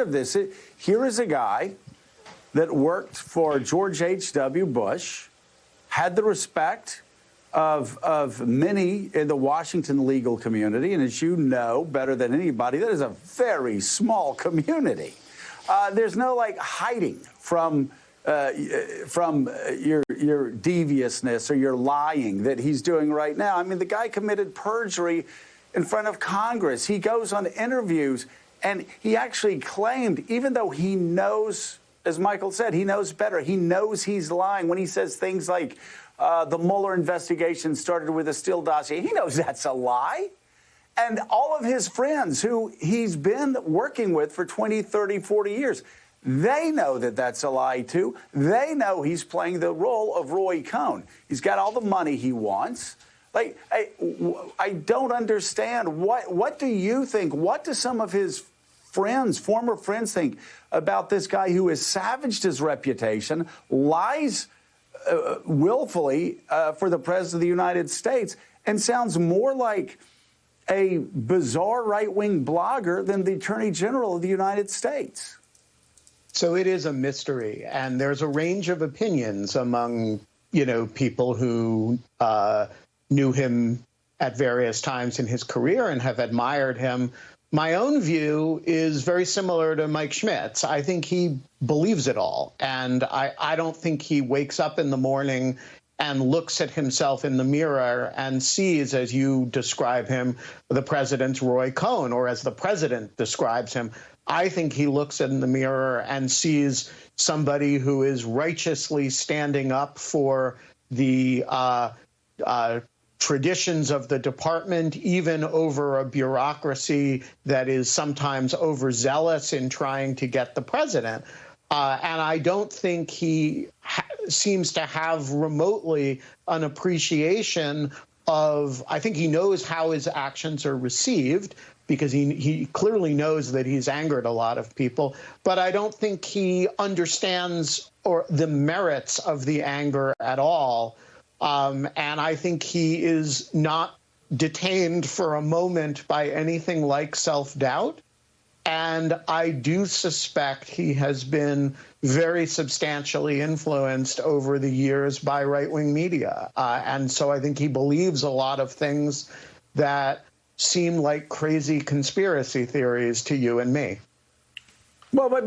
of this. Here is a guy that worked for George H.W. Bush, had the respect of many in the Washington legal community, and as you know better than anybody, that is a very small community. There's no hiding from your deviousness or your lying that he's doing right now. I mean, the guy committed perjury in front of Congress. He goes on interviews, and he actually claimed, even though he knows, as Michael said, he knows better. He knows he's lying when he says things like the Mueller investigation started with a Steele dossier. He knows that's a lie. And all of his friends who he's been working with for 20, 30, 40 years, they know that that's a lie, too. They know he's playing the role of Roy Cohn. He's got all the money he wants. I don't understand. What do you think? What do some of his friends, former friends, think about this guy who has savaged his reputation, lies willfully for the President of the United States, and sounds more like a bizarre right-wing blogger than the Attorney General of the United States? So it is a mystery, and there's a range of opinions among, people who knew him at various times in his career and have admired him. My own view is very similar to Mike Schmidt's. I think he believes it all, and I don't think he wakes up in the morning and looks at himself in the mirror and sees, as you describe him, the president's Roy Cohn, or as the president describes him. I think he looks in the mirror and sees somebody who is righteously standing up for the traditions of the department, even over a bureaucracy that is sometimes overzealous in trying to get the president. And I don't think he seems to have remotely an appreciation of, I think he knows how his actions are received, because he clearly knows that he's angered a lot of people. But I don't think he understands the merits of the anger at all. And I think he is not detained for a moment by anything like self-doubt. And I do suspect he has been very substantially influenced over the years by right-wing media. And so I think he believes a lot of things that seem like crazy conspiracy theories to you and me. Well, but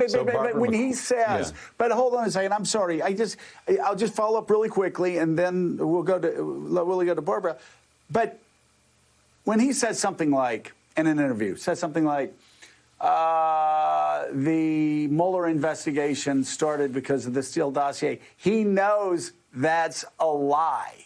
when he says, but hold on a second, I'm sorry. I'll just follow up really quickly, and then we'll go to Barbara. But when he says something like, in an interview, the Mueller investigation started because of the Steele dossier, he knows that's a lie.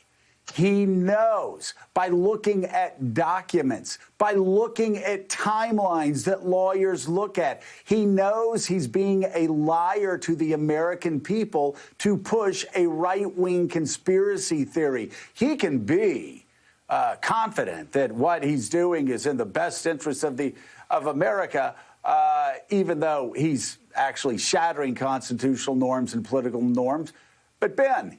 He knows by looking at documents, by looking at timelines that lawyers look at. He knows he's being a liar to the American people to push a right-wing conspiracy theory. He can be confident that what he's doing is in the best interest of America, even though he's actually shattering constitutional norms and political norms. But Ben,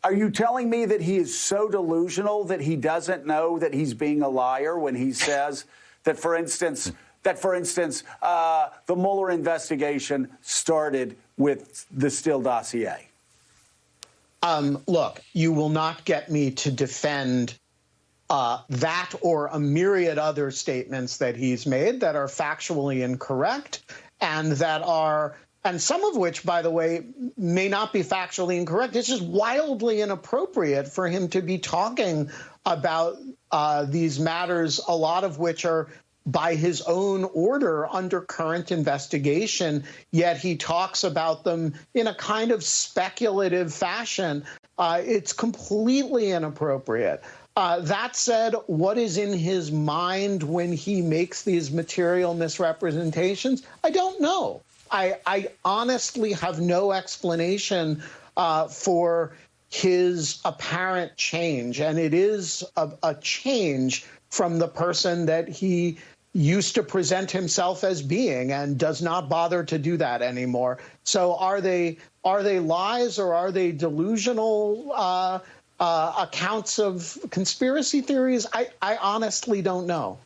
are you telling me that he is so delusional that he doesn't know that he's being a liar when he says that, for instance, the Mueller investigation started with the Steele dossier? Look, you will not get me to defend that or a myriad other statements that he's made that are factually incorrect and some of which, by the way, may not be factually incorrect. It's just wildly inappropriate for him to be talking about these matters, a lot of which are by his own order under current investigation, yet he talks about them in a kind of speculative fashion. It's completely inappropriate. That said, what is in his mind when he makes these material misrepresentations? I don't know. I honestly have no explanation for his apparent change, and it is a change from the person that he used to present himself as being, and does not bother to do that anymore. So are they lies, or are they delusional accounts of conspiracy theories? I honestly don't know.